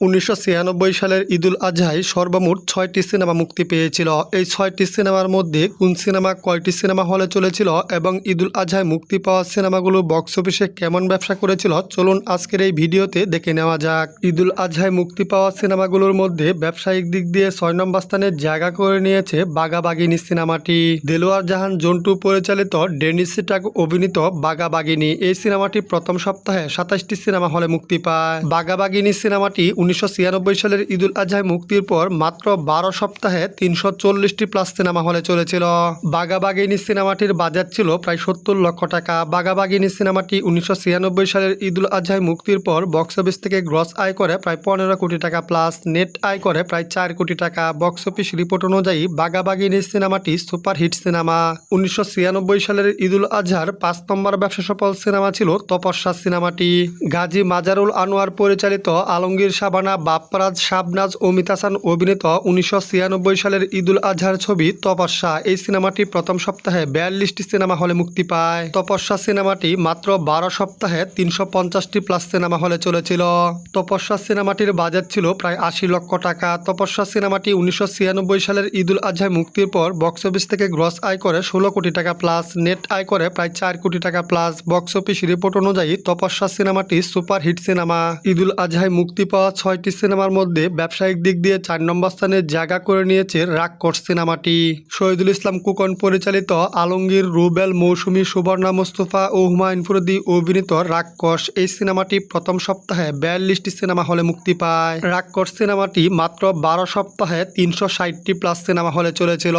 1996 সালের ঈদুল আজহায় সর্বমোট 6টি সিনেমা মুক্তি পেয়েছিল। এই 6টি সিনেমার মধ্যে কোন সিনেমা কয়টি সিনেমা হলে চলেছিল এবং ঈদুল আজহায় মুক্তি পাওয়া সিনেমাগুলো বক্স অফিসে কেমন ব্যবসা করেছিল, চলুন আজকের এই ভিডিওতে দেখে নেওয়া যাক। ঈদুল আজহায় মুক্তি পাওয়া সিনেমাগুলোর মধ্যে ব্যবসায়িক দিক দিয়ে 6 নম্বর স্থানে জায়গা করে নিয়েছে বাঘাবাগিনী সিনেমাটি। দেলোয়ার জাহান জন্টু পরিচালিত, ডেনিস সিটাক অভিনীত বাঘাবাগিনী এই সিনেমাটি প্রথম সপ্তাহে 27টি সিনেমা হলে মুক্তি পায়। বাঘাবাগিনী সিনেমাটি 1996 সালের ঈদুল আজহায় মুক্তির পর মাত্র 12 সপ্তাহে 340টি প্লাস সিনেমা হলে চলেছিল। বাঘাবাগিনী সিনেমাটির বাজেট ছিল প্রায় 70 লক্ষ টাকা। বাঘাবাগিনী সিনেমাটি 1996 সালের ঈদুল আজহায় মুক্তির পর বক্স অফিস থেকে গ্রস আয় করে প্রায় 15 কোটি টাকা প্লাস নেট আয় করে প্রায় 4 কোটি টাকা। বক্স অফিস রিপোর্ট অনুযায়ী বাঘাবাগিনী সিনেমাটি সুপারহিট সিনেমা। 1996 সালের ঈদুল আজহার 5 নম্বর ব্যবসা সফল সিনেমা ছিল তপস্যা সিনেমাটি। গাজী মাজারুল আনোয়ার পরিচালিত, আলমগীর শাবানা, বাপ্পারাজ, শাবনাজ, অমিত হাসান অভিনীত 1996 সালের ঈদুল আজহার ছবি তপস্যা এই সিনেমাটি প্রথম সপ্তাহে 42টি সিনেমা হলে মুক্তি পায়। তপস্যা সিনেমাটি মাত্র 12 সপ্তাহে 350টি প্লাস সিনেমা হলে চলেছিল। তপস্যা সিনেমাটির বাজেট ছিল প্রায় 80 লক্ষ টাকা। তপস্যা সিনেমাটি 1996 সালের ঈদুল আজহায় মুক্তির পর বক্স অফিস থেকে গ্রস আয় করে 16 কোটি টাকা প্লাস নেট আয় করে প্রায় 4 কোটি টাকা প্লাস। বক্স অফিস রিপোর্ট অনুযায়ী তপস্যা সিনেমাটি সুপারহিট সিনেমা। ঈদুল আজহায় মুক্তি পাওয়া 6টি সিনেমার মধ্যে ব্যবসায়িক দিক দিয়ে 4 নম্বর স্থানে জায়গা করে নিয়েছে রাক্ষস সিনেমাটি। শহীদুল ইসলাম কুকন পরিচালিত, আলমগীর, রুবেল, মৌসুমী, সুবর্ণা মুস্তফা ও হুমায়ুন ফরিদী অভিনীত রাক্ষস এই সিনেমাটি প্রথম সপ্তাহে 42টি সিনেমা হলে মুক্তি পায়। রাক্ষস সিনেমাটি মাত্র 12 সপ্তাহে 360টি প্লাস সিনেমা হলে চলেছিল।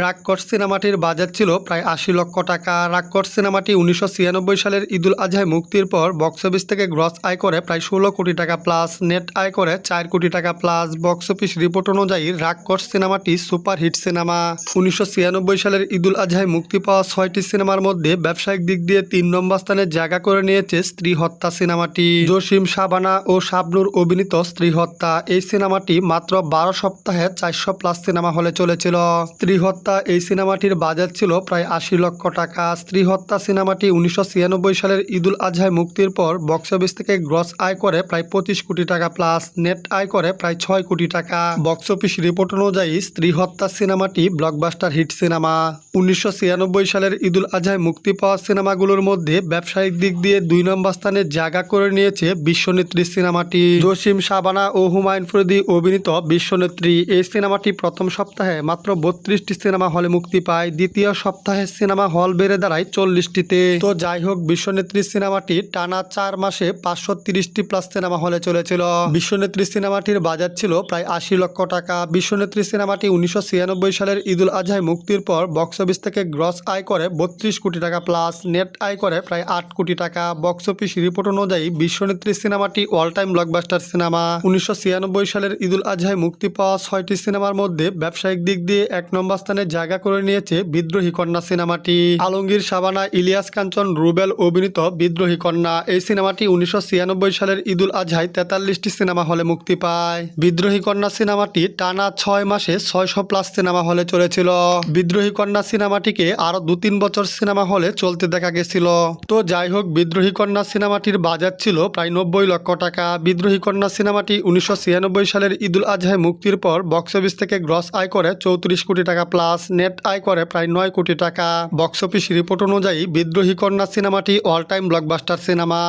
রাক্ষস সিনেমাটির বাজেট ছিল প্রায় 80 লক্ষ টাকা। রাক্ষস সিনেমাটি 1996 সালের ঈদুল আজহায় মুক্তির পর বক্স অফিস থেকে গ্রস আয় করে প্রায় 16 কোটি টাকা প্লাস নেট আয় করে 4 কোটি টাকা প্লাস। বক্স অফিস রিপোর্ট অনুযায়ী রাক্ষস সিনেমাটি সুপারহিট সিনেমা। 1996 সালের ঈদুল আজহায় মুক্তি পাওয়া 6টি সিনেমার মধ্যে ব্যবসায়িক দিক দিয়ে 3 নম্বর স্থানে জায়গা করে নিয়েছে স্ত্রী হত্যা সিনেমাটি। জসিম, শাবানা ও শাবনূর অভিনীত স্ত্রী হত্যা এই সিনেমাটি মাত্র 12 সপ্তাহে 400 প্লাস সিনেমা হলে চলেছিল। স্ত্রী হত্যা এই সিনেমাটির বাজেট ছিল প্রায় 80 লক্ষ টাকা। স্ত্রী হত্যা সিনেমাটি 1996 সালের ঈদুল আজহায় মুক্তির পর বক্স অফিস থেকে গ্রস আয় করে প্রায় 25 কোটি টাকা প্লাস নেট আয় করে প্রায় 6 কোটি টাকা। বক্স অফিস রিপোর্ট অনুযায়ী স্ত্রী হত্যা সিনেমাটি ব্লকবাস্টার হিট সিনেমা। 1996 সালের ঈদুল আজহায় মুক্তি পাওয়া সিনেমাগুলোর মধ্যে ব্যবসায়িক দিক দিয়ে 2 নম্বর স্থানে জায়গা করে নিয়েছে বিশ্বনেত্রী সিনেমাটি। জসিম, শাবানা ও হুমায়ুন ফরিদী অভিনীত বিশ্বনেত্রী এই সিনেমাটি প্রথম সপ্তাহে মাত্র 32টি সিনেমা হলে মুক্তি পায়। দ্বিতীয় সপ্তাহে সিনেমা হল বেড়ে দাঁড়ায় 40টিতে। তো যাই হোক, বিশ্বনেত্রী সিনেমাটি টানা 4 মাসে 530টি প্লাস সিনেমা হলে চলেছিল। বিশ্বনেত্রী সিনেমাটির বাজেট ছিল প্রায় 80 লক্ষ টাকা। বিশ্বনেত্রী সিনেমাটি 1996 সালের ঈদুল আজহায় মুক্তির পর বক্স অফিস থেকে গ্রস আয় করে 32 কোটি টাকা প্লাস নেট আয় করে প্রায় 8 কোটি টাকা। বক্স অফিস রিপোর্ট অনুযায়ী বিশ্বনেত্রী সিনেমাটি অল টাইম ব্লকবাস্টার সিনেমা। 1996 সালের ঈদুল আজহায় মুক্তি পাওয়া 6টি সিনেমার মধ্যে ব্যবসায়িক দিক দিয়ে 1 নম্বর স্থানে জায়গা করে নিয়েছে বিদ্রোহী কন্যা সিনেমাটি। আলমগীর, শাবানা, ইলিয়াস কাঞ্চন, রুবেল অভিনীত বিদ্রোহী কন্যা এই সিনেমাটি 1996 সালের ঈদুল আজহায় 43টি সিনেমা হলে মুক্তি পায়। বিদ্রোহী কন্যা সিনেমাটি টানা 6 মাসে 600 প্লাস সিনেমা হলে চলেছিল। বিদ্রোহী কন্যা সিনেমাটিকে আরো 2-3 বছর সিনেমা হলে চলতে দেখা গেছিল। তো যাই হোক, বিদ্রোহী কন্যা সিনেমাটির বাজেট ছিল প্রায় 90 লক্ষ টাকা। বিদ্রোহী কন্যা সিনেমাটি 1996 সালের ঈদুল আজহায় মুক্তির পর বক্স অফিস থেকে গ্রস আয় করে 34 কোটি টাকা প্লাস নেট আয় করে প্রায় 9 কোটি টাকা। বক্স অফিস রিপোর্ট অনুযায়ী বিদ্রোহী কন্যা সিনেমাটি অল টাইম ব্লকবাস্টার সিনেমা।